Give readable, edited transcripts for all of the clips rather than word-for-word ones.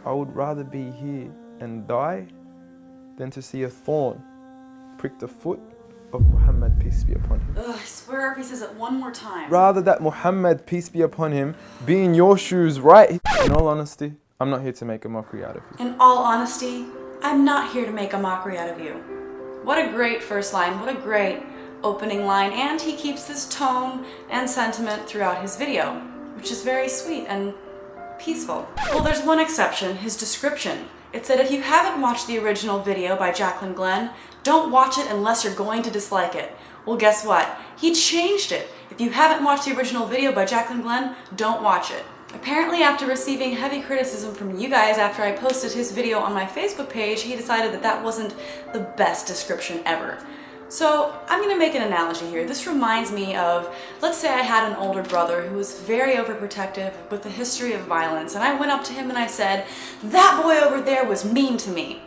I would rather be here and die than to see a thorn prick the foot of Muhammad, peace be upon him. Ugh, I swear if he says it one more time. Rather that Muhammad, peace be upon him, be in your shoes, right? In all honesty, I'm not here to make a mockery out of you. In all honesty, I'm not here to make a mockery out of you. What a great first line, what a great opening line, and he keeps this tone and sentiment throughout his video, which is very sweet and peaceful. Well, there's one exception, his description. It said if you haven't watched the original video by Jaclyn Glenn, don't watch it unless you're going to dislike it. Well, guess what? He changed it. If you haven't watched the original video by Jaclyn Glenn, don't watch it. Apparently, after receiving heavy criticism from you guys after I posted his video on my Facebook page, he decided that that wasn't the best description ever. So I'm gonna make an analogy here. This reminds me of, let's say I had an older brother who was very overprotective with a history of violence, and I went up to him and I said, "That boy over there was mean to me."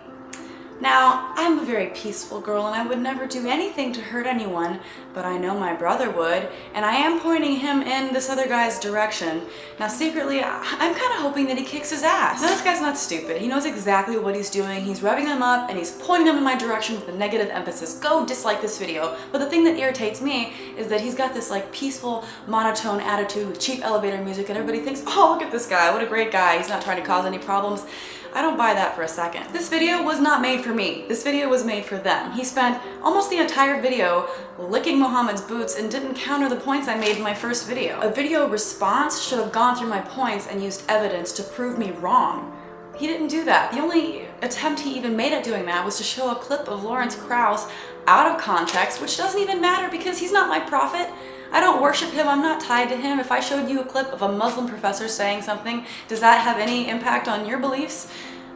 Now, I'm a very peaceful girl and I would never do anything to hurt anyone, but I know my brother would, and I am pointing him in this other guy's direction. Now, secretly, I'm kind of hoping that he kicks his ass. Now, this guy's not stupid. He knows exactly what he's doing. He's revving them up and he's pointing them in my direction with a negative emphasis. Go dislike this video. But the thing that irritates me is that he's got this like peaceful, monotone attitude with cheap elevator music, and everybody thinks, oh, look at this guy, what a great guy. He's not trying to cause any problems. I don't buy that for a second. This video was not made for me. This video was made for them. He spent almost the entire video licking Muhammad's boots and didn't counter the points I made in my first video. A video response should have gone through my points and used evidence to prove me wrong. He didn't do that. The only attempt he even made at doing that was to show a clip of Lawrence Krauss out of context, which doesn't even matter because he's not my prophet. I don't worship him, I'm not tied to him. If I showed you a clip of a Muslim professor saying something, does that have any impact on your beliefs?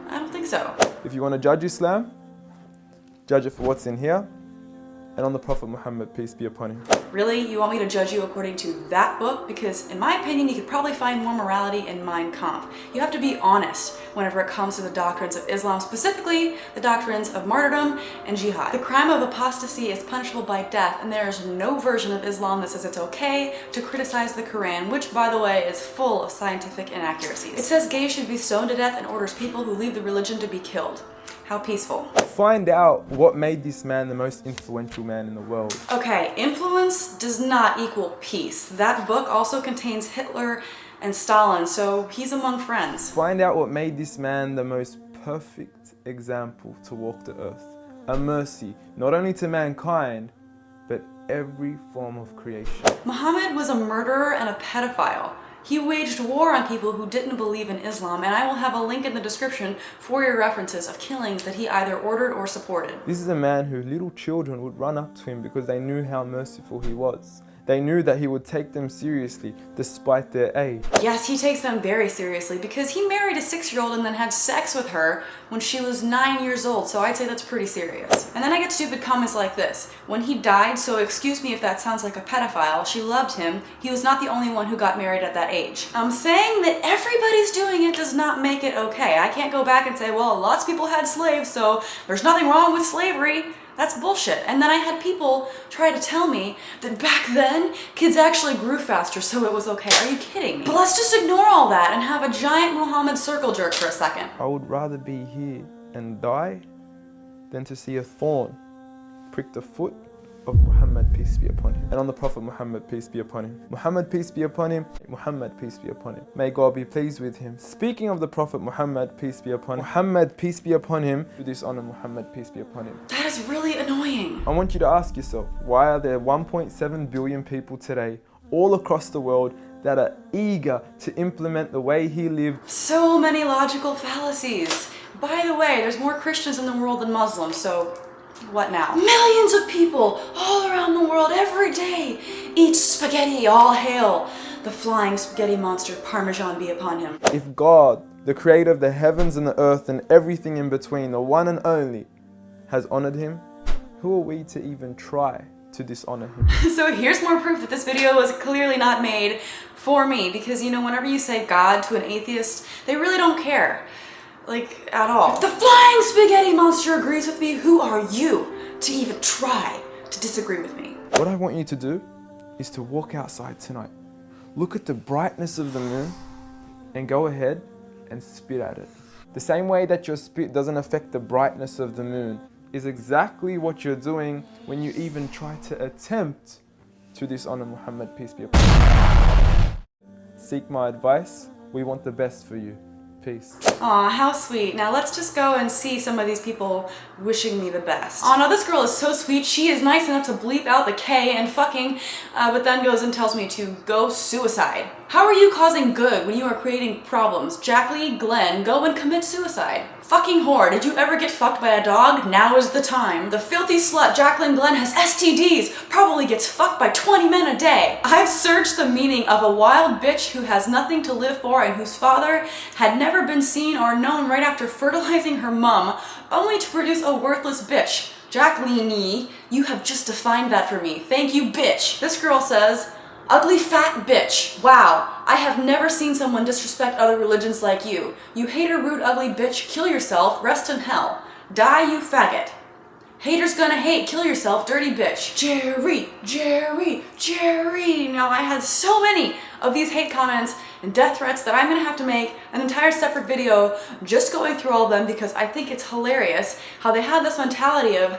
I don't think so. If you want to judge Islam, judge it for what's in here and on the Prophet Muhammad, peace be upon him. Really? You want me to judge you according to that book? Because in my opinion, you could probably find more morality in Mein Kampf. You have to be honest whenever it comes to the doctrines of Islam, specifically the doctrines of martyrdom and jihad. The crime of apostasy is punishable by death, and there is no version of Islam that says it's okay to criticize the Quran, which, by the way, is full of scientific inaccuracies. It says gays should be stoned to death and orders people who leave the religion to be killed. How peaceful. Find out what made this man the most influential man in the world. Okay, influence does not equal peace. That book also contains Hitler and Stalin, so he's among friends. Find out what made this man the most perfect example to walk the earth. A mercy, not only to mankind, but every form of creation. Muhammad was a murderer and a pedophile. He waged war on people who didn't believe in Islam, and I will have a link in the description for your references of killings that he either ordered or supported. This is a man who little children would run up to him because they knew how merciful he was. They knew that he would take them seriously despite their age. Yes, he takes them very seriously because he married a 6-year-old and then had sex with her when she was 9 years old, so I'd say that's pretty serious. And then I get stupid comments like this. When he died, so excuse me if that sounds like a pedophile, she loved him. He was not the only one who got married at that age. Saying that everybody's doing it does not make it okay. I can't go back and say, well, lots of people had slaves, so there's nothing wrong with slavery. That's bullshit. And then I had people try to tell me that back then, kids actually grew faster, so it was okay. Are you kidding me? But let's just ignore all that and have a giant Muhammad circle jerk for a second. I would rather be here and die than to see a thorn prick the foot of Muhammad, peace be upon him. And on the Prophet Muhammad, peace be upon him. Muhammad, peace be upon him. Muhammad, peace be upon him. May God be pleased with him. Speaking of the Prophet Muhammad, peace be upon him. Muhammad, peace be upon him. To dishonor Muhammad, peace be upon him. That is really annoying. I want you to ask yourself, why are there 1.7 billion people today all across the world that are eager to implement the way he lived? So many logical fallacies. By the way, there's more Christians in the world than Muslims, so what now? Millions of people all around the world every day eat spaghetti, all hail the flying spaghetti monster, Parmesan be upon him. If God, the creator of the heavens and the earth and everything in between, the one and only, has honored him, who are we to even try to dishonor him? So here's more proof that this video was clearly not made for me, because you know, whenever you say God to an atheist, they really don't care. Like, at all. If the flying spaghetti monster agrees with me, who are you to even try to disagree with me? What I want you to do is to walk outside tonight, look at the brightness of the moon, and go ahead and spit at it. The same way that your spit doesn't affect the brightness of the moon is exactly what you're doing when you even try to attempt to dishonor Muhammad, peace be upon him. Seek my advice. We want the best for you. Peace. Aw, how sweet. Now let's just go and see some of these people wishing me the best. Aw, no, this girl is so sweet. She is nice enough to bleep out the K and fucking, but then goes and tells me to go suicide. How are you causing good when you are creating problems? Jacqueline Glenn, go and commit suicide. Fucking whore, did you ever get fucked by a dog? Now is the time. The filthy slut Jacqueline Glenn has STDs, probably gets fucked by 20 men a day. I've searched the meaning of a wild bitch who has nothing to live for and whose father had never been seen or known right after fertilizing her mum, only to produce a worthless bitch. Jacqueline, you have just defined that for me. Thank you, bitch. This girl says, ugly fat bitch. Wow, I have never seen someone disrespect other religions like you. You hater, rude, ugly bitch, kill yourself, rest in hell. Die, you faggot. Haters gonna hate, kill yourself, dirty bitch. Jerry, Jerry, Jerry. Now I had so many of these hate comments and death threats that I'm gonna have to make an entire separate video just going through all of them because I think it's hilarious how they have this mentality of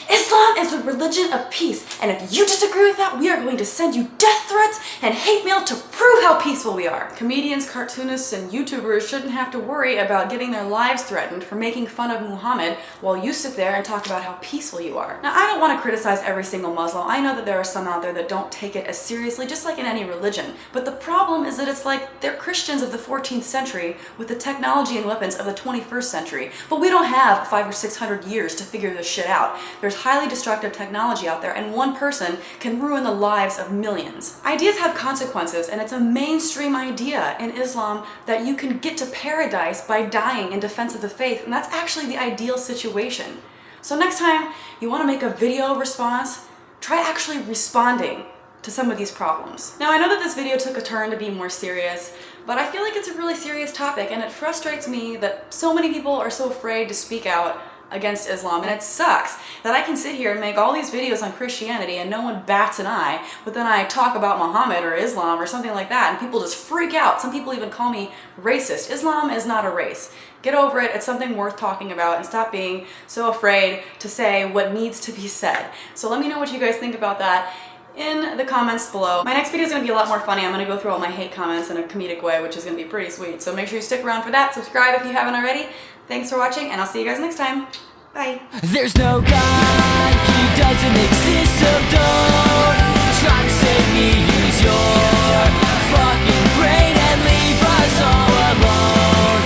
Islam is the religion of peace, and if you disagree with that, we are going to send you death threats and hate mail to prove how peaceful we are. Comedians, cartoonists, and YouTubers shouldn't have to worry about getting their lives threatened for making fun of Muhammad while you sit there and talk about how peaceful you are. Now, I don't want to criticize every single Muslim. I know that there are some out there that don't take it as seriously, just like in any religion. But the problem is that it's like they're Christians of the 14th century with the technology and weapons of the 21st century. But we don't have 500 or 600 years to figure this shit out. There's highly destructive technology out there, and one person can ruin the lives of millions. Ideas have consequences, and it's a mainstream idea in Islam that you can get to paradise by dying in defense of the faith, and that's actually the ideal situation. So next time you want to make a video response, try actually responding to some of these problems. Now, I know that this video took a turn to be more serious, but I feel like it's a really serious topic, and it frustrates me that so many people are so afraid to speak out against Islam, and it sucks that I can sit here and make all these videos on Christianity and no one bats an eye, but then I talk about Muhammad or Islam or something like that and people just freak out. Some people even call me racist. Islam is not a race. Get over it. It's something worth talking about, and stop being so afraid to say what needs to be said. So let me know what you guys think about that in the comments below. My next video is going to be a lot more funny. I'm going to go through all my hate comments in a comedic way, which is going to be pretty sweet. So make sure you stick around for that. Subscribe if you haven't already. Thanks for watching, and I'll see you guys next time. Bye. There's no God, he doesn't exist, so don't try to save me. Use your fucking brain and leave us all alone.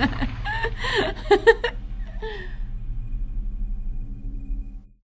Subscribe!